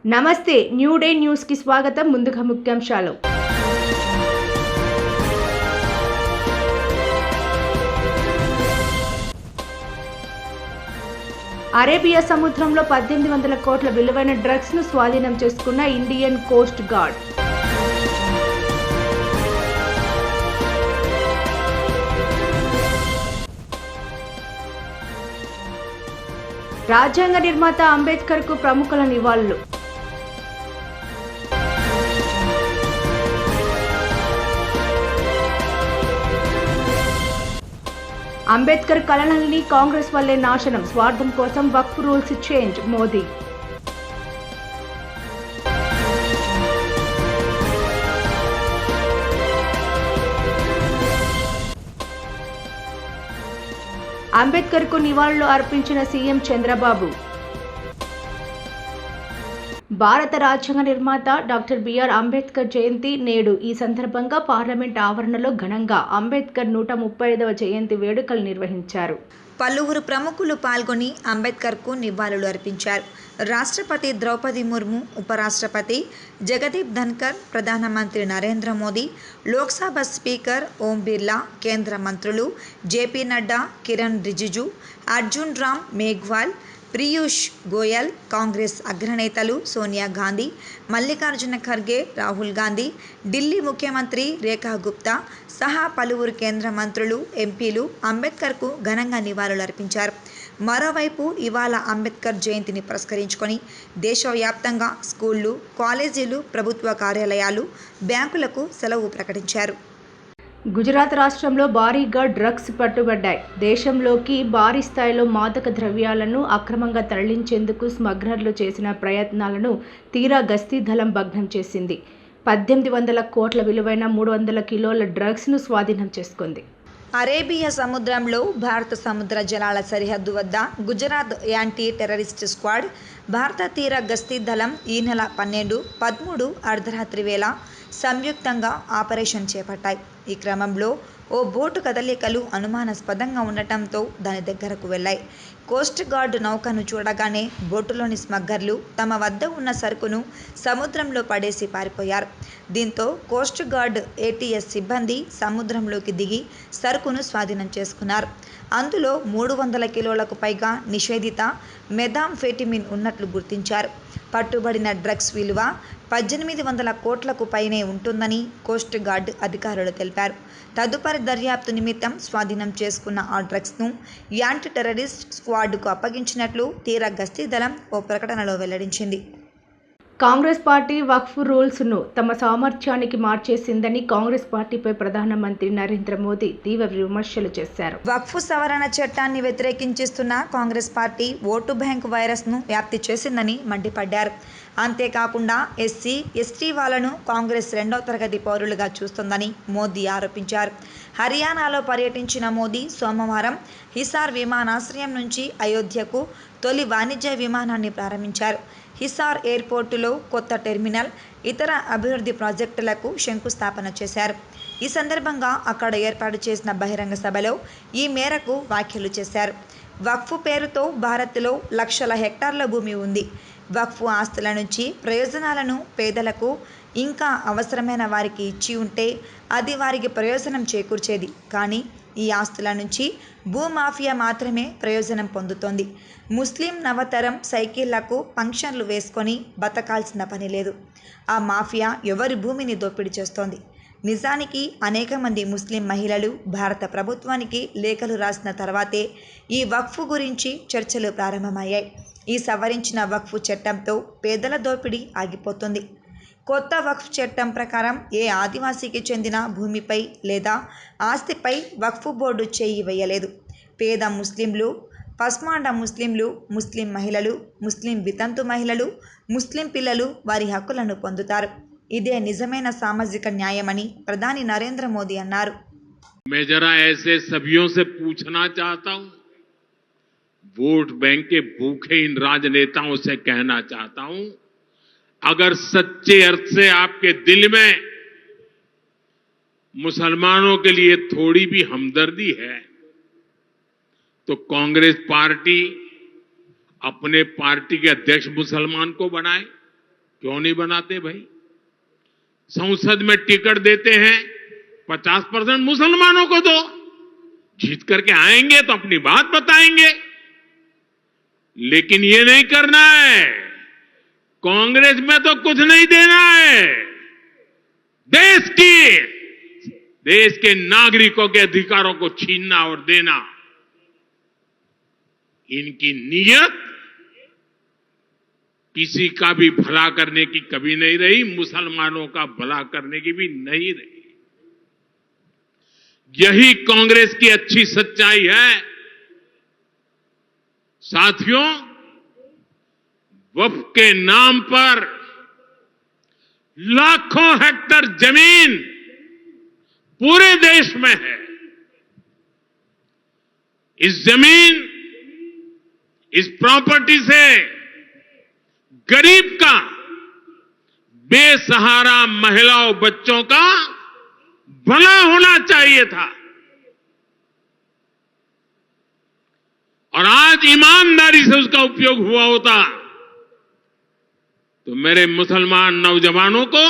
నమస్తే new day news కి స్వాగతం. ముందుగా ముఖ్యాంశాలు. అరేబియా సముద్రంలో 1800 కోట్ల విలువైన డ్రగ్స్ ను స్వాధీనం చేసుకున్న ఇండియన్ కోస్ట్ గార్డ్. రాజ్యాంగ నిర్మాత అంబేద్కర్ కు ప్రముఖుల నివాళులు. అంబేద్కర్ కళలన్నీ కాంగ్రెస్ వల్లే నాశనం, స్వార్థం కోసం వక్ఫ్ రూల్స్ చేంజ్ మోదీ. అంబేద్కర్ కు నివాళులు అర్పించిన సీఎం చంద్రబాబు. భారత రాజ్యాంగ నిర్మాత డాక్టర్ బిఆర్ అంబేద్కర్ జయంతి నేడు. ఈ సందర్భంగా పార్లమెంట్ ఆవరణలో ఘనంగా అంబేద్కర్ 135వ జయంతి వేడుకలు నిర్వహించారు. పలువురు ప్రముఖులు పాల్గొని అంబేద్కర్కు నివాళులు అర్పించారు. రాష్ట్రపతి ద్రౌపది ముర్ము, ఉపరాష్ట్రపతి జగదీప్ ధన్కర్, ప్రధానమంత్రి నరేంద్ర మోదీ, లోక్సభ స్పీకర్ ఓం బిర్లా, కేంద్ర మంత్రులు జేపీ నడ్డా, కిరణ్ రిజిజు, అర్జున్ రామ్ మేఘ్వాల్, పీయూష్ గోయల్, కాంగ్రెస్ అగ్రనేతలు సోనియా గాంధీ, మల్లికార్జున ఖర్గే, రాహుల్ గాంధీ, ఢిల్లీ ముఖ్యమంత్రి రేఖా గుప్తా సహా పలువురు కేంద్ర మంత్రులు, ఎంపీలు అంబేద్కర్కు ఘనంగా నివాళులు అర్పించారు. మరోవైపు ఇవాళ అంబేద్కర్ జయంతిని పురస్కరించుకొని దేశవ్యాప్తంగా స్కూళ్లు, కాలేజీలు, ప్రభుత్వ కార్యాలయాలు, బ్యాంకులకు సెలవు ప్రకటించారు. గుజరాత్ రాష్ట్రంలో భారీగా డ్రగ్స్ పట్టుబడ్డాయి. దేశంలోకి భారీ స్థాయిలో మాదక ద్రవ్యాలను అక్రమంగా తరలించేందుకు స్మగ్లర్లు చేసిన ప్రయత్నాలను తీరా గస్తీ దళం భగ్నం చేసింది. 1800 కోట్ల విలువైన 300 కిలోల డ్రగ్స్ను స్వాధీనం చేసుకుంది. అరేబియా సముద్రంలో భారత సముద్ర జలాల సరిహద్దు వద్ద గుజరాత్ యాంటీ టెర్రరిస్ట్ స్క్వాడ్, భారత తీర గస్తీ దళం ఈ నెల 12, 13 అర్ధరాత్రి వేళ సంయుక్తంగా ఆపరేషన్ చేపట్టాయి. ఈ క్రమంలో ఓ బోటు కదలికలు అనుమానాస్పదంగా ఉండటంతో దాని దగ్గరకు వెళ్లాయి. కోస్ట్ గార్డ్ నౌకను చూడగానే బోటులోని స్మగ్గర్లు తమ వద్ద ఉన్న సరుకును సముద్రంలో పడేసి పారిపోయారు. దీంతో కోస్ట్ గార్డ్ ఏటీఎస్ సిబ్బంది సముద్రంలోకి దిగి సరుకును స్వాధీనం చేసుకున్నారు. అందులో 300 కిలోలకు పైగా నిషేధిత మెథాంఫెటిమిన్ ఉన్నట్లు గుర్తించారు. పట్టుబడిన డ్రగ్స్ విలువ 1800 కోట్లకు పైనే ఉంటుందని కోస్ట్ గార్డ్ అధికారులు తెలిపారు. తదుపరి దర్యాప్తు నిమిత్తం స్వాధీనం చేసుకున్న ఆ డ్రగ్స్ను యాంటీ టెర్రరిస్ట్ స్క్వాడ్కు అప్పగించినట్లు తీర గస్తీ దళం ఓ ప్రకటనలో వెల్లడించింది. కాంగ్రెస్ పార్టీ వక్ఫ్ రూల్స్ ను తమ సామర్థ్యానికి మార్చేసిందని కాంగ్రెస్ పార్టీపై ప్రధానమంత్రి నరేంద్ర మోదీ తీవ్ర విమర్శలు చేశారు. వక్ఫ్ సవరణ చట్టాన్ని వ్యతిరేకించిస్తున్న కాంగ్రెస్ పార్టీ ఓటు బ్యాంక్ వైరస్ను వ్యాప్తి చేసిందని మండిపడ్డారు. అంతేకాకుండా ఎస్సీ, ఎస్టీ వాళ్లను కాంగ్రెస్ 2వ తరగతి పౌరులుగా చూస్తోందని మోదీ ఆరోపించారు. హర్యానాలో పర్యటించిన మోదీ సోమవారం హిసార్ విమానాశ్రయం నుంచి అయోధ్యకు తొలి వాణిజ్య విమానాన్ని ప్రారంభించారు. హిసార్ ఎయిర్పోర్టులో కొత్త టెర్మినల్, ఇతర అభివృద్ధి ప్రాజెక్టులకు శంకుస్థాపన చేశారు. ఈ సందర్భంగా అక్కడ ఏర్పాటు చేసిన బహిరంగ సభలో ఈ మేరకు వ్యాఖ్యలు చేశారు. వక్ఫ్ పేరుతో భారత్లో లక్షల హెక్టార్ల భూమి ఉంది. వక్ఫ్ ఆస్తుల నుంచి ప్రయోజనాలను పేదలకు, ఇంకా అవసరమైన వారికి ఇచ్చి ఉంటే అది వారికి ప్రయోజనం చేకూర్చేది. కానీ ఈ ఆస్తుల నుంచి భూమాఫియా మాత్రమే ప్రయోజనం పొందుతోంది. ముస్లిం నవతరం సైకిళ్లకు ఫంక్షన్లు వేసుకొని బతకాల్సిన పని లేదు. ఆ మాఫియా ఎవరి భూమిని దోపిడీ చేస్తోంది. నిజానికి అనేక మంది ముస్లిం మహిళలు భారత ప్రభుత్వానికి లేఖలు రాసిన తర్వాతే ఈ వక్ఫ్ గురించి చర్చలు ప్రారంభమయ్యాయి. ఈ సవరించిన వక్ఫ్ చట్టంతో పేదల దోపిడీ ఆగిపోతుంది. కొత్త వక్ఫ్ చట్టం ప్రకారం ఏ ఆదివాసీకి చెందిన భూమిపై లేదా ఆస్తిపై వక్ఫ్ బోర్డు చేయి వేయలేదు. పేద ముస్లింలు, పస్మాండ ముస్లింలు, ముస్లిం మహిళలు, ముస్లిం వితంతు మహిళలు, ముస్లిం పిల్లలు వారి హక్కులను పొందుతారు. ఇదే నిజమైన సామాజిక న్యాయమని ప్రధాని నరేంద్ర మోదీ అన్నారు. मैं जरा ऐसे सभियों से पूछना चाहता हूं, वोट बैंक के भूखे इन राजनेताओं से कहना चाहता हूं, अगर सच्चे अर्थ से आपके दिल में मुसलमानों के लिए थोड़ी भी हमदर्दी है तो कांग्रेस पार्टी अपने पार्टी के अध्यक्ष मुसलमान को बनाए, क्यों नहीं बनाते भाई? संसद में टिकट देते हैं, 50% मुसलमानों को दो। जीत करके आएंगे तो अपनी बात बताएंगे, लेकिन ये नहीं करना है। कांग्रेस में तो कुछ नहीं देना है। देश के नागरिकों के अधिकारों को छीनना और देना, इनकी नीयत किसी का भी भला करने की कभी नहीं रही, मुसलमानों का भला करने की भी नहीं रही। यही कांग्रेस की अच्छी सच्चाई है। साथियों, वक्फ के नाम पर लाखों हेक्टेयर जमीन पूरे देश में है। इस जमीन, इस प्रॉपर्टी से गरीब का, बेसहारा महिलाओं बच्चों का भला होना चाहिए था। और आज ईमानदारी से उसका उपयोग हुआ होता तो मेरे मुसलमान नौजवानों को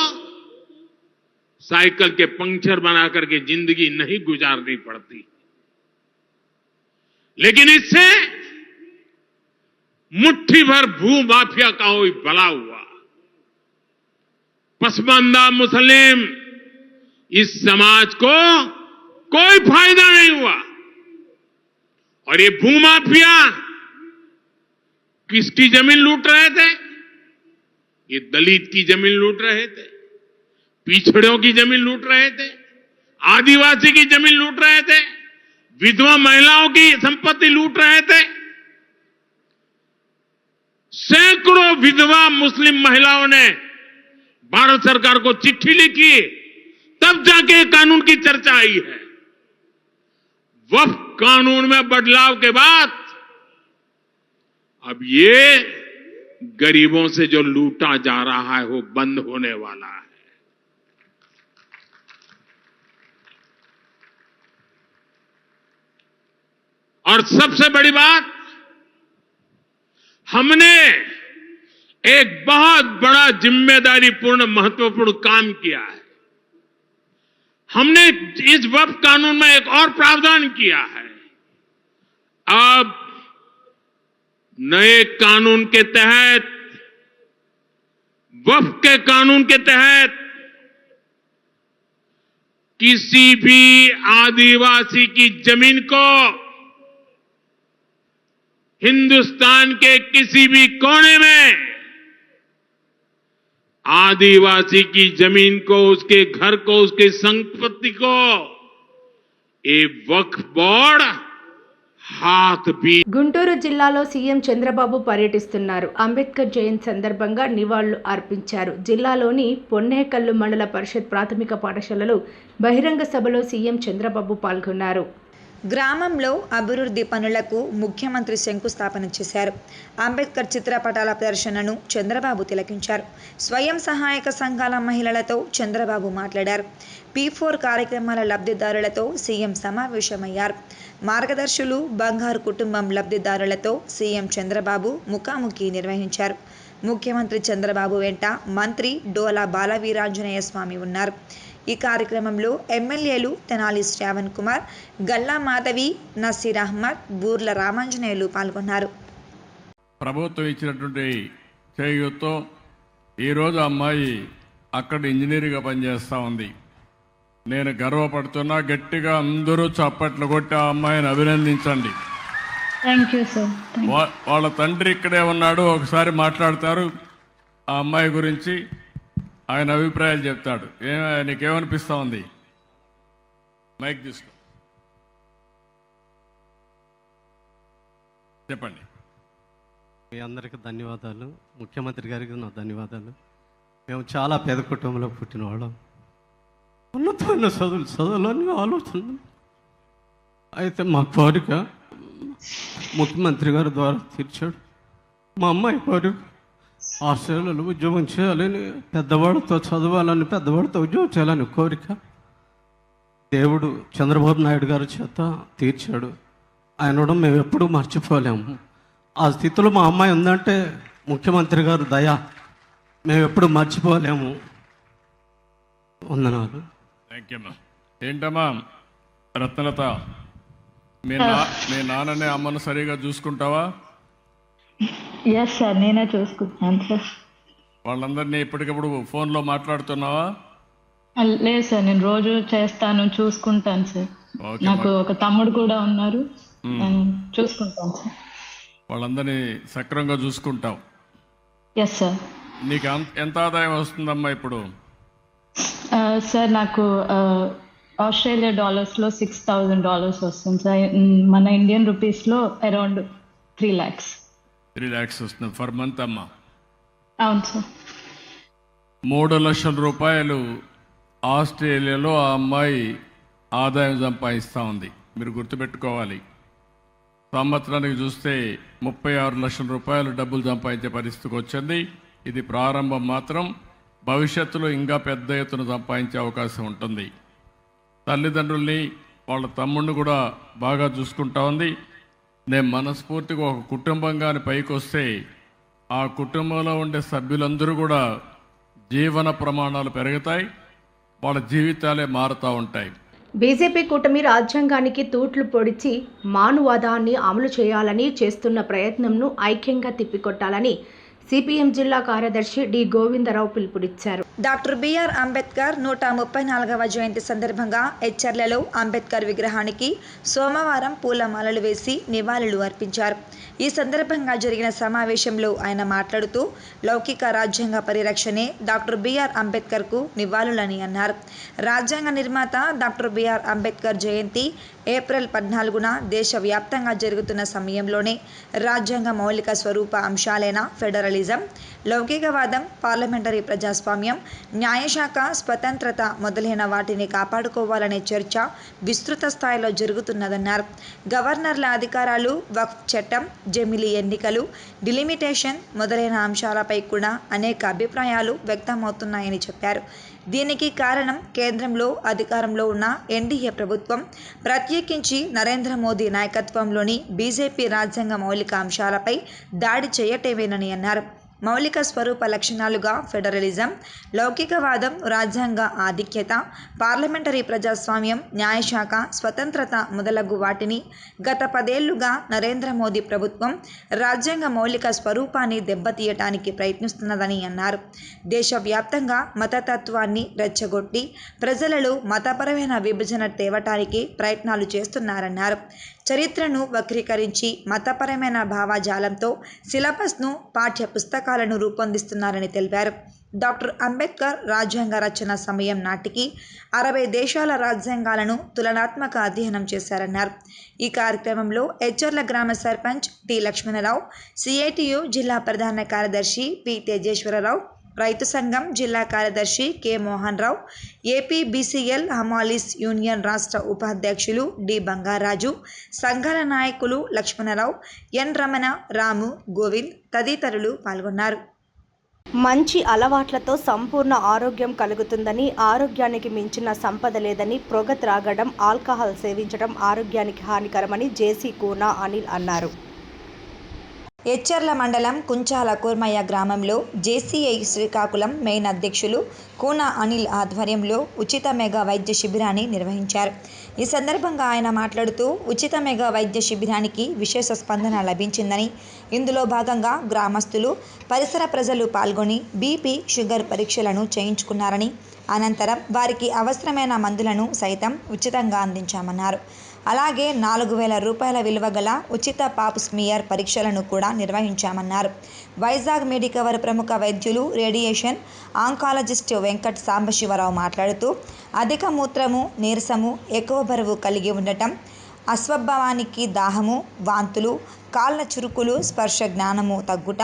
साइकिल के पंक्चर बना करके जिंदगी नहीं गुजारनी पड़ती। लेकिन इससे मुट्ठी भर भू माफिया का ही भला हुआ। पसमानदा मुस्लिम इस समाज को कोई फायदा नहीं हुआ। और ये भूमाफिया किसकी जमीन लूट रहे थे? ये दलित की जमीन लूट रहे थे, पिछड़ों की जमीन लूट रहे थे, आदिवासी की जमीन लूट रहे थे, विधवा महिलाओं की संपत्ति लूट रहे थे। सैकड़ों विधवा मुस्लिम महिलाओं ने भारत सरकार को चिट्ठी लिखी, तब जाके कानून की चर्चा आई है। वक्फ कानून में बदलाव के बाद अब ये गरीबों से जो लूटा जा रहा है वो बंद होने वाला है। और सबसे बड़ी बात, हमने एक बहुत बड़ा जिम्मेदारीपूर्ण महत्वपूर्ण काम किया है। हमने इस वक्फ कानून में एक और प्रावधान किया है। अब नए कानून के तहत, वक्फ के कानून के तहत, किसी भी आदिवासी की जमीन को हिंदुस्तान के किसी भी कोने में आदिवासी की जमीन को, उसके घर को, उसकी संपत्ति को एक वक्फ बोर्ड हाथ भी। గుంటూరు జిల్లాలో సీఎం చంద్రబాబు పర్యటిస్తున్నారు. అంబేద్కర్ జయంతి సందర్భంగా నివాళులు అర్పించారు. జిల్లాలోని పొన్నేకల్లు మండల పరిషత్ ప్రాథమిక పాఠశాలలో బహిరంగ సభలో సీఎం చంద్రబాబు పాల్గొన్నారు. గ్రామంలో అభివృద్ధి పనులకు ముఖ్యమంత్రి శంకుస్థాపన చేశారు. అంబేద్కర్ చిత్రపటాల ప్రదర్శనను చంద్రబాబు తిలకించారు. స్వయం సహాయక సంఘాల మహిళలతో చంద్రబాబు మాట్లాడారు. P4 కార్యక్రమాల లబ్ధిదారులతో సీఎం సమావేశమయ్యారు. మార్గదర్శులు బంగారు కుటుంబం లబ్ధిదారులతో సీఎం చంద్రబాబు ముఖాముఖి నిర్వహించారు. ముఖ్యమంత్రి చంద్రబాబు వెంట మంత్రి డోలా బాలవీరాంజనేయ స్వామి ఉన్నారు. ఈ కార్యక్రమంలో ఎమ్మెల్యేలు తెనాలి శ్రావణ్ కుమార్, గల్లా మాధవి, నసీర్ అహ్మద్, బూర్ల రామాంజనేయులు పాల్గొన్నారు. ప్రభుత్వం ఇచ్చినటువంటి చేయూతో ఈరోజు అమ్మాయి అక్కడ ఇంజనీర్గా పనిచేస్తూ ఉంది. నేను గర్వపడుతున్నా. గట్టిగా అందరూ చప్పట్లు కొట్టి ఆ అమ్మాయిని అభినందించండి. Thank you sir. వాళ్ళ తండ్రి ఇక్కడే ఉన్నాడు, ఒకసారి మాట్లాడతారు ఆ అమ్మాయి గురించి, ఆయన అభిప్రాయాలు చెప్తాడు. నీకేమనిపిస్తా ఉంది? మైక్ తీసుకో, చెప్పండి. మీ అందరికీ ధన్యవాదాలు. ముఖ్యమంత్రి గారికి నా ధన్యవాదాలు. మేము చాలా పేద కుటుంబంలో పుట్టినవాళ్ళం. ఉన్నతమైన చదువులని ఆలోచన. అయితే మా కోరిక ముఖ్యమంత్రి గారి ద్వారా తీర్చాడు. మా అమ్మాయి కోరిక ఆస్ట్రేలియాలో ఉద్యోగం చేయాలని, పెద్దవాడితో చదవాలని, పెద్దవాడితో ఉద్యోగం చేయాలని కోరిక దేవుడు చంద్రబాబు నాయుడు గారి చేత తీర్చాడు. ఆయన మేము ఎప్పుడూ మర్చిపోలేము. ఆ స్థితిలో మా అమ్మాయి ఉందంటే ముఖ్యమంత్రి గారు దయ. మేము ఎప్పుడు మర్చిపోలేము. వందనాలు. థ్యాంక్ యూ అమ్మా. ఏంటమ్మా రత్నలత, మీ నాన్ననే అమ్మను సరిగా చూసుకుంటావా? ఎస్ సార్, నేనే చూసుకుంటున్నాను సార్. వాళ్ళందరినీ ఎప్పటికప్పుడు ఫోన్లో మాట్లాడుతున్నావా? లేదు సార్, నేను రోజు చేస్తాను, చూసుకుంటాను సార్. ఓకే, నాకు ఒక తమ్ముడు కూడా ఉన్నారు, నేను చూసుకుంటాను సార్. వాళ్ళందరినీ సక్రమంగా చూసుకుంటావు. Yes sir. నీకు ఎంత ఆదాయం వస్తుందమ్మా ఇప్పుడు? సార్ నాకు ఆస్ట్రేలియా డాలర్స్లో $6,000 వస్తుంది సార్. మన ఇండియన్ రూపీస్లో అరౌండ్ 3 lakhs. 3 lakhs వస్తుంది ఫర్ మంత్ అమ్మా. అవును సార్. 3 లక్షల రూపాయలు ఆస్ట్రేలియాలో ఆ అమ్మాయి ఆదాయం సంపాదిస్తూ ఉంది. మీరు గుర్తుపెట్టుకోవాలి. సంవత్సరానికి చూస్తే 36 లక్షల రూపాయలు డబ్బులు సంపాదించే పరిస్థితికి వచ్చింది. ఇది ప్రారంభం మాత్రం. భవిష్యత్తులో ఇంకా పెద్ద ఎత్తున సంపాదించే అవకాశం ఉంటుంది. తల్లిదండ్రుల్ని వాళ్ళ తమ్ముడిని కూడా బాగా చూసుకుంటా ఉంది. నేను మనస్ఫూర్తిగా ఒక కుటుంబంగాని పైకి వస్తే ఆ కుటుంబంలో ఉండే సభ్యులందరూ కూడా జీవన ప్రమాణాలు పెరుగుతాయి, వాళ్ళ జీవితాలే మారుతూ ఉంటాయి. బీజేపీ కూటమి రాజ్యాంగానికి తూట్లు పొడిచి మానువాదాన్ని అమలు చేయాలని చేస్తున్న ప్రయత్నంను ఐక్యంగా తిప్పికొట్టాలని సిపిఎం జిల్లా కార్యదర్శి డి గోవిందరావు పిలుపునిచ్చారు. డాక్టర్ బిఆర్ అంబేద్కర్ 134వ జయంతి సందర్భంగా ఎచ్చర్లలో అంబేద్కర్ విగ్రహానికి సోమవారం పూలమాలలు వేసి నివాళులు అర్పించారు. ఈ సందర్భంగా జరిగిన సమావేశంలో ఆయన మాట్లాడుతూ లౌకిక రాజ్యాంగ పరిరక్షణే డాక్టర్ బిఆర్ అంబేద్కర్కు నివాళులని అన్నారు. రాజ్యాంగ నిర్మాత డాక్టర్ బిఆర్ అంబేద్కర్ జయంతి ఏప్రిల్ 14న దేశవ్యాప్తంగా జరుగుతున్న సమయంలోనే రాజ్యాంగ మౌలిక స్వరూప అంశాలైన ఫెడరలిజం, లౌకికవాదం, పార్లమెంటరీ ప్రజాస్వామ్యం, న్యాయశాఖ స్వతంత్రత మొదలైన వాటిని కాపాడుకోవాలనే చర్చ విస్తృత స్థాయిలో జరుగుతున్నదన్నారు. గవర్నర్ల అధికారాలు, వక్ఫ్ చట్టం, జమిలీ ఎన్నికలు, డిలిమిటేషన్ మొదలైన అంశాలపై కూడా అనేక అభిప్రాయాలు వ్యక్తమవుతున్నాయని చెప్పారు. దీనికి కారణం కేంద్రంలో అధికారంలో ఉన్న ఎన్డీఏ ప్రభుత్వం, ప్రత్యేకించి నరేంద్ర మోదీ నాయకత్వంలోని బీజేపీ రాజ్యాంగ మౌలిక అంశాలపై దాడి చేయటమేనని అన్నారు. మౌలిక స్వరూప లక్షణాలుగా ఫెడరలిజం, లౌకికవాదం, రాజ్యాంగ ఆధిక్యత, పార్లమెంటరీ ప్రజాస్వామ్యం, న్యాయశాఖ స్వతంత్రత మొదలగు వాటిని గత 10 ఏళ్లుగా నరేంద్ర మోదీ ప్రభుత్వం రాజ్యాంగ మౌలిక స్వరూపాన్ని దెబ్బతీయటానికి ప్రయత్నిస్తున్నదని అన్నారు. దేశవ్యాప్తంగా మతతత్వాన్ని రెచ్చగొట్టి ప్రజలలో మతపరమైన విభజన తేవటానికి ప్రయత్నాలు చేస్తున్నారన్నారు. చరిత్రను వక్రీకరించి మతపరమైన భావజాలంతో సిలబస్ను, పాఠ్య పుస్తకాలను రూపొందిస్తున్నారని తెలిపారు. డాక్టర్ అంబేద్కర్ రాజ్యాంగ రచన సమయం నాటికి 60 దేశాల రాజ్యాంగాలను తులనాత్మక అధ్యయనం చేశారన్నారు. ఈ కార్యక్రమంలో ఎచ్చర్ల గ్రామ సర్పంచ్ టి లక్ష్మణరావు, సిఐటియు జిల్లా ప్రధాన కార్యదర్శి పి తేజేశ్వరరావు, రైతు సంఘం జిల్లా కార్యదర్శి K Mohan Rao, AP బీసీఎల్ hamalis union రాష్ట్ర ఉపాధ్యక్షులు డి బంగారాజు, సంఘాల నాయకులు లక్ష్మణరావు, ఎన్ రమణ, రాము, గోవింద్ తదితరులు పాల్గొన్నారు. మంచి అలవాట్లతో సంపూర్ణ ఆరోగ్యం కలుగుతుందని, ఆరోగ్యానికి మించిన సంపద లేదని, పొగ త్రాగడం, ఆల్కహాల్ సేవించడం ఆరోగ్యానికి హానికరమని జేసీ కూనా అనిల్ అన్నారు. ఎచ్చర్ల మండలం కుంచాల కూర్మయ్య గ్రామంలో జేసీఐ శ్రీకాకుళం మెయిన్ అధ్యక్షులు కూనా అనిల్ ఆధ్వర్యంలో ఉచిత మెగా వైద్య శిబిరాన్ని నిర్వహించారు. ఈ సందర్భంగా ఆయన మాట్లాడుతూ ఉచిత మెగా వైద్య శిబిరానికి విశేష స్పందన లభించిందని, ఇందులో భాగంగా గ్రామస్తులు, పరిసర ప్రజలు పాల్గొని బీపీ, షుగర్ పరీక్షలను చేయించుకున్నారని, అనంతరం వారికి అవసరమైన మందులను సైతం ఉచితంగా అందించామన్నారు. అలాగే 4,000 రూపాయల విలువ గల ఉచిత పాప్ స్మియర్ పరీక్షలను కూడా నిర్వహించామన్నారు. వైజాగ్ మెడికవర్ ప్రముఖ వైద్యులు, రేడియేషన్ ఆంకాలజిస్ట్ వెంకట్ సాంబశివరావు మాట్లాడుతూ అధిక మూత్రము, నీరసము, ఎక్కువ బరువు కలిగి ఉండటం, అస్వభావానికి దాహము, వాంతులు, కాళ్ళ చురుకులు, స్పర్శ జ్ఞానము తగ్గుట,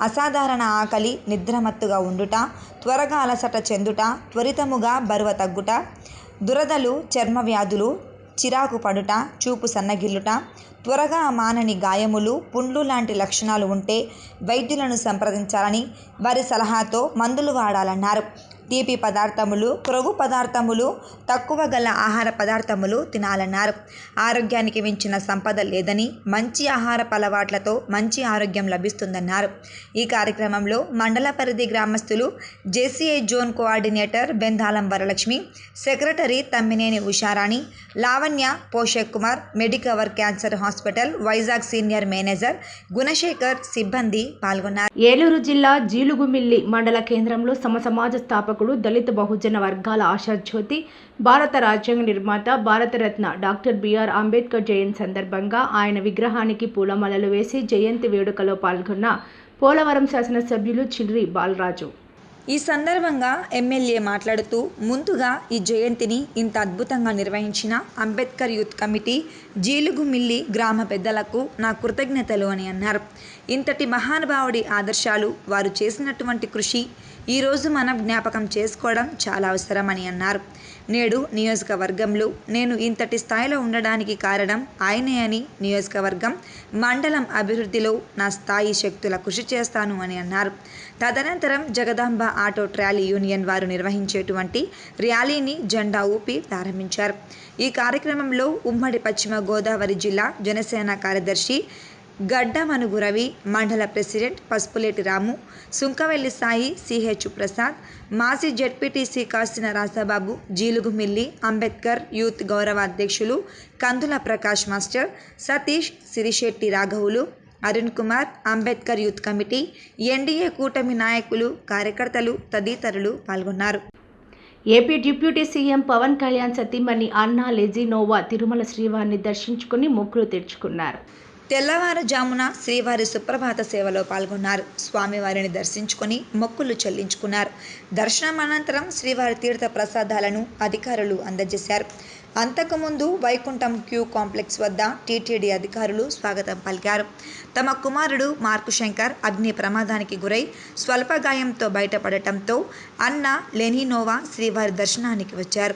అసాధారణ ఆకలి, నిద్రమత్తుగా ఉండుట, త్వరగా అలసట చెందుట, త్వరితముగా బరువు తగ్గుట, దురదలు, చర్మ వ్యాధులు, చిరాకు పడుట, చూపు సన్నగిల్లుట, త్వరగా మానని గాయములు, పుండ్లు లాంటి లక్షణాలు ఉంటే వైద్యులను సంప్రదించాలని, వారి సలహాతో మందులు వాడాలన్నారు. తీపి పదార్థములు, కొవ్వు పదార్థములు, తక్కువ గల ఆహార పదార్థములు తినాలన్నారు. ఆరోగ్యానికి మించిన సంపద లేదని, మంచి ఆహారపు అలవాట్లతో మంచి ఆరోగ్యం లభిస్తుందన్నారు. ఈ కార్యక్రమంలో మండల పరిధి గ్రామస్తులు, JCI zone coordinator Bendalam Varalakshmi, secretary Tammineni Usharani, Lavanya, Poshak Kumar, Medicover cancer hospital Vizag senior manager Gunasekhar సిబ్బంది పాల్గొన్నారు. ఏలూరు జిల్లా జీలుగుమిల్లి మండల కేంద్రంలో సమాజ స్థాపకుడు, దళిత బహుజన వర్గాల ఆశాజ్యోతి, భారత రాజ్యాంగ నిర్మాత, భారతరత్న డాక్టర్ బిఆర్ అంబేద్కర్ జయంతి సందర్భంగా ఆయన విగ్రహానికి పూలమాలలు వేసి జయంతి వేడుకలో పాల్గొన్న పోలవరం శాసనసభ్యులు చిర్రి బాలరాజు. ఈ సందర్భంగా ఎమ్మెల్యే మాట్లాడుతూ, ముందుగా ఈ జయంతిని ఇంత అద్భుతంగా నిర్వహించిన అంబేద్కర్ యూత్ కమిటీ, జీలుగుమిల్లి గ్రామ పెద్దలకు నా కృతజ్ఞతలు అని అన్నారు. ఇంతటి మహానుభావుడి ఆదర్శాలు, వారు చేసినటువంటి కృషి ఈరోజు మనం జ్ఞాపకం చేసుకోవడం చాలా అవసరమని అన్నారు. నేడు నియోజకవర్గంలో నేను ఇంతటి స్థాయిలో ఉండడానికి కారణం ఆయనే అని, నియోజకవర్గం, మండలం అభివృద్ధిలో నా స్థాయి శక్తుల కృషి చేస్తాను అని అన్నారు. తదనంతరం జగదాంబ ఆటో ట్రాలీ యూనియన్ వారు నిర్వహించేటువంటి ర్యాలీని జెండా ఊపి ప్రారంభించారు. ఈ కార్యక్రమంలో ఉమ్మడి పశ్చిమ గోదావరి జిల్లా జనసేన కార్యదర్శి గడ్డమనుగు రవి, మండల ప్రెసిడెంట్ పసుపులేటి రాము, సుంకవెల్లి సాయి, సిహెచ్ ప్రసాద్, మాజీ జెడ్పీటీసీ కాసిన రాజాబాబు, జీలుగుమిల్లి అంబేద్కర్ యూత్ గౌరవ అధ్యక్షులు కందుల ప్రకాష్ మాస్టర్, సతీష్, సిరిశెట్టి రాఘవులు, Arun Kumar, Ambedkar youth committee, NDA కూటమి నాయకులు, కార్యకర్తలు తదితరులు పాల్గొన్నారు. AP deputy CM Pawan Kalyan సతీమణి అన్నా లెజినోవా తిరుమల శ్రీవారిని దర్శించుకుని మొక్కులు తెచ్చుకున్నారు. తెల్లవారుజామున శ్రీవారి సుప్రభాత సేవలో పాల్గొన్నారు. స్వామివారిని దర్శించుకొని మొక్కులు చెల్లించుకున్నారు. దర్శనం అనంతరం శ్రీవారి తీర్థ ప్రసాదాలను అధికారులు అందజేశారు. అంతకుముందు వైకుంఠం క్యూ కాంప్లెక్స్ వద్ద టీటీడీ అధికారులు స్వాగతం పలికారు. తమ కుమారుడు మార్కు శంకర్ అగ్ని ప్రమాదానికి గురై స్వల్ప గాయంతో బయటపడటంతో అన్న లెనినోవా శ్రీవారి దర్శనానికి వచ్చారు.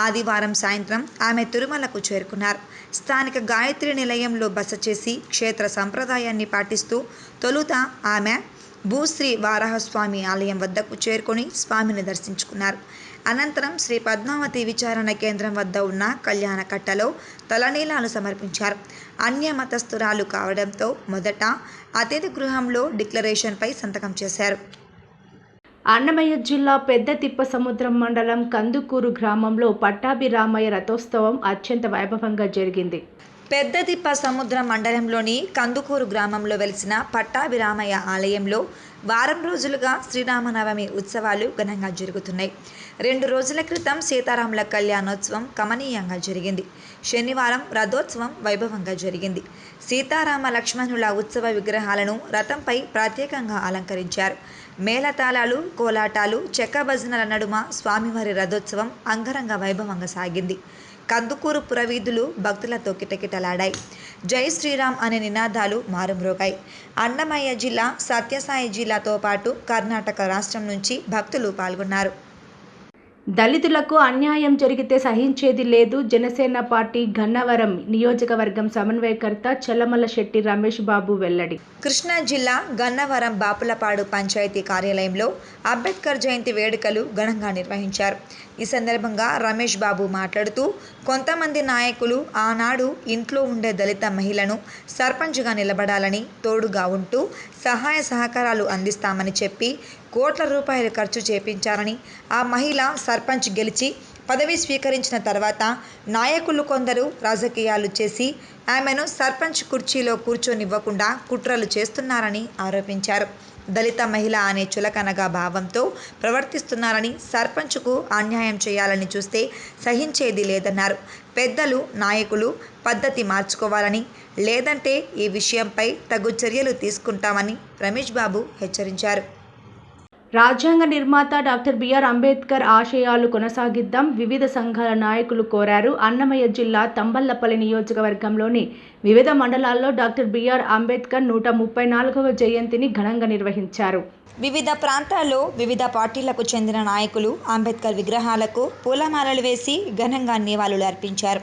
ఆదివారం సాయంత్రం ఆమె తిరుమలకు చేరుకున్నారు. స్థానిక గాయత్రి నిలయంలో బస చేసి క్షేత్ర సంప్రదాయాన్ని పాటిస్తూ తొలుత ఆమె భూశ్రీ వారాహస్వామి ఆలయం వద్దకు చేరుకొని స్వామిని దర్శించుకున్నారు. అనంతరం శ్రీ పద్మావతి విచారణ కేంద్రం వద్ద ఉన్న కళ్యాణ కట్టలో తలనీలాలు సమర్పించారు. అన్య మతస్థురాలు కావడంతో మొదట అతిథి గృహంలో డిక్లరేషన్పై సంతకం చేశారు. అన్నమయ్య జిల్లా పెద్ద తిప్పసముద్రం మండలం కందుకూరు గ్రామంలో పట్టాభిరామయ్య రథోత్సవం అత్యంత వైభవంగా జరిగింది. పెద్ద తిప్ప సముద్ర మండలంలోని కందుకూరు గ్రామంలో వెలిసిన పట్టాభిరామయ్య ఆలయంలో వారం రోజులుగా శ్రీరామనవమి ఉత్సవాలు ఘనంగా జరుగుతున్నాయి. 2 రోజుల క్రితం సీతారాముల కళ్యాణోత్సవం కమనీయంగా జరిగింది. శనివారం రథోత్సవం వైభవంగా జరిగింది. సీతారామ లక్ష్మణుల ఉత్సవ విగ్రహాలను రథంపై ప్రత్యేకంగా అలంకరించారు. మేళతాళాలు, కోలాటాలు, చెక్క భజనల నడుమ స్వామివారి రథోత్సవం అంగరంగ వైభవంగా సాగింది. కందుకూరు పురవీధులు భక్తులతో కిటకిటలాడాయి. జై శ్రీరామ్ అనే నినాదాలు మారుమ్రోగాయి. అన్నమయ్య జిల్లా, సత్యసాయి జిల్లాతో పాటు కర్ణాటక రాష్ట్రం నుంచి భక్తులు పాల్గొన్నారు. దళితులకు అన్యాయం జరిగితే సహించేది లేదు. జనసేన పార్టీ గన్నవరం నియోజకవర్గం సమన్వయకర్త చల్లమల్ల శెట్టి రమేష్ బాబు వెల్లడి. కృష్ణా జిల్లా గన్నవరం బాపులపాడు పంచాయతీ కార్యాలయంలో అంబేద్కర్ జయంతి వేడుకలు ఘనంగా నిర్వహించారు. ఈ సందర్భంగా రమేష్ బాబు మాట్లాడుతూ, కొంతమంది నాయకులు ఆనాడు ఇంట్లో ఉండే దళిత మహిళను సర్పంచ్గా నిలబడాలని, తోడుగా ఉంటూ సహాయ సహకారాలు అందిస్తామని చెప్పి కోట్ల రూపాయలు ఖర్చు చేపించారని, ఆ మహిళ సర్పంచ్ గెలిచి పదవి స్వీకరించిన తర్వాత నాయకులు కొందరు రాజకీయాలు చేసి ఆమెను సర్పంచ్ కుర్చీలో కూర్చొనివ్వకుండా కుట్రలు చేస్తున్నారని ఆరోపించారు. దళిత మహిళ అనే చులకనగా భావంతో ప్రవర్తిస్తున్నారని, సర్పంచ్కు అన్యాయం చేయాలని చూస్తే సహించేది లేదన్నారు. పెద్దలు, నాయకులు పద్ధతి మార్చుకోవాలని, లేదంటే ఈ విషయంపై తగు చర్యలు తీసుకుంటామని రమేష్ బాబు హెచ్చరించారు. రాజ్యాంగ నిర్మాత డాక్టర్ బిఆర్ అంబేద్కర్ ఆశయాలు కొనసాగిద్దాం వివిధ సంఘాల నాయకులు కోరారు. అన్నమయ్య జిల్లా తంబళ్లపల్లి నియోజకవర్గంలోని వివిధ మండలాల్లో డాక్టర్ బిఆర్ అంబేద్కర్ 134వ జయంతిని ఘనంగా నిర్వహించారు. వివిధ ప్రాంతాల్లో వివిధ పార్టీలకు చెందిన నాయకులు అంబేద్కర్ విగ్రహాలకు పూలమాలలు వేసి ఘనంగా నివాళులు అర్పించారు.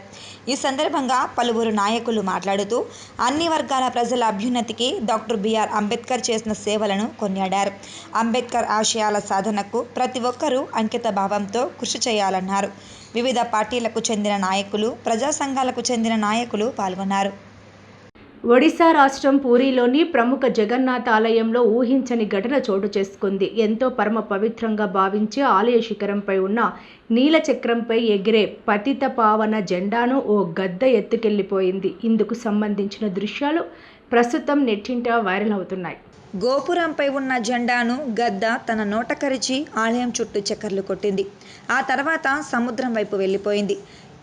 ఈ సందర్భంగా పలువురు నాయకులు మాట్లాడుతూ అన్ని వర్గాల ప్రజల అభ్యున్నతికి డాక్టర్ బిఆర్ అంబేద్కర్ చేసిన సేవలను కొనియాడారు. అంబేద్కర్ ఆశయాల సాధనకు ప్రతి ఒక్కరూ అంకిత భావంతో కృషి చేయాలన్నారు. వివిధ పార్టీలకు చెందిన నాయకులు, ప్రజా సంఘాలకు చెందిన నాయకులు పాల్గొన్నారు. ఒడిశా రాష్ట్రం పూరీలోని ప్రముఖ జగన్నాథ ఆలయంలో ఊహించని ఘటన చోటు చేసుకుంది. ఎంతో పరమ పవిత్రంగా భావించే ఆలయ శిఖరంపై ఉన్న నీల చక్రంపై ఎగిరే పతిత పావన జెండాను ఓ గద్ద ఎత్తుకెళ్లిపోయింది. ఇందుకు సంబంధించిన దృశ్యాలు ప్రస్తుతం నెట్టింట వైరల్ అవుతున్నాయి. గోపురంపై ఉన్న జెండాను గద్ద తన నోట కరిచి ఆలయం చుట్టూ చక్కర్లు కొట్టింది. ఆ తర్వాత సముద్రం వైపు వెళ్ళిపోయింది.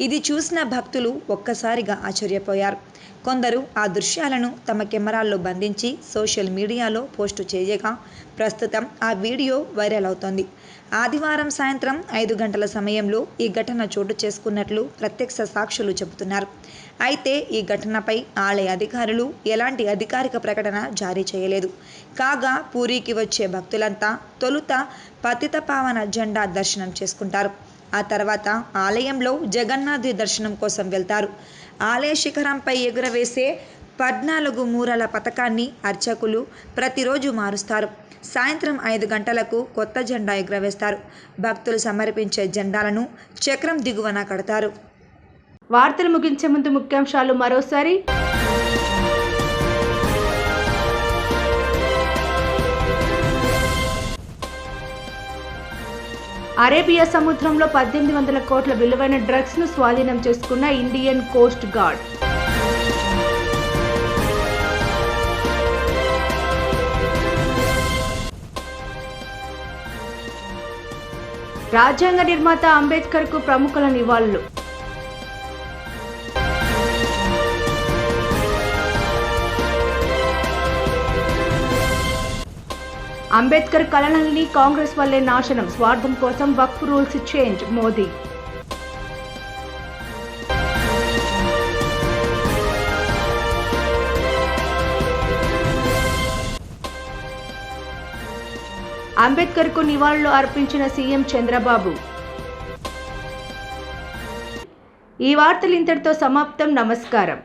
ఇది చూసిన భక్తులు ఒక్కసారిగా ఆశ్చర్యపోయారు. కొందరు ఆ దృశ్యాలను తమ కెమెరాల్లో బంధించి సోషల్ మీడియాలో పోస్టు చేయగా ప్రస్తుతం ఆ వీడియో వైరల్ అవుతోంది. ఆదివారం సాయంత్రం 5 గంటల సమయంలో ఈ ఘటన చోటు చేసుకున్నట్లు ప్రత్యక్ష సాక్షులు చెబుతున్నారు. అయితే ఈ ఘటనపై ఆలయ అధికారులు ఎలాంటి అధికారిక ప్రకటన జారీ చేయలేదు. కాగా పూరీకి వచ్చే భక్తులంతా తొలుత పతిత పావన జెండా దర్శనం చేసుకుంటారు. ఆ తర్వాత ఆలయంలో జగన్నాథుడి దర్శనం కోసం వెళ్తారు. ఆలయ శిఖరంపై ఎగురవేసే 14 మూరల పతాకాన్ని అర్చకులు ప్రతిరోజు మారుస్తారు. సాయంత్రం 5 గంటలకు కొత్త జెండా ఎగురవేస్తారు. భక్తులు సమర్పించే జెండాలను చక్రం దిగువన కడతారు. వార్తలు ముగించే ముందు ముఖ్యాంశాలు మరోసారి. అరేబియా సముద్రంలో 1800 కోట్ల విలువైన డ్రగ్స్ను స్వాధీనం చేసుకున్న ఇండియన్ కోస్ట్ గార్డ్. రాజ్యాంగ నిర్మాత అంబేద్కర్కు ప్రముఖుల నివాళులు. అంబేద్కర్ కళలన్నీ కాంగ్రెస్ వల్లే నాశనం, స్వార్థం కోసం వక్ఫ్ రూల్స్ చేంజ్ మోదీ. అంబేద్కర్కు నివాళులు అర్పించిన సీఎం చంద్రబాబు. ఈ వార్తలు ఇంతటితో సమాప్తం. నమస్కారం.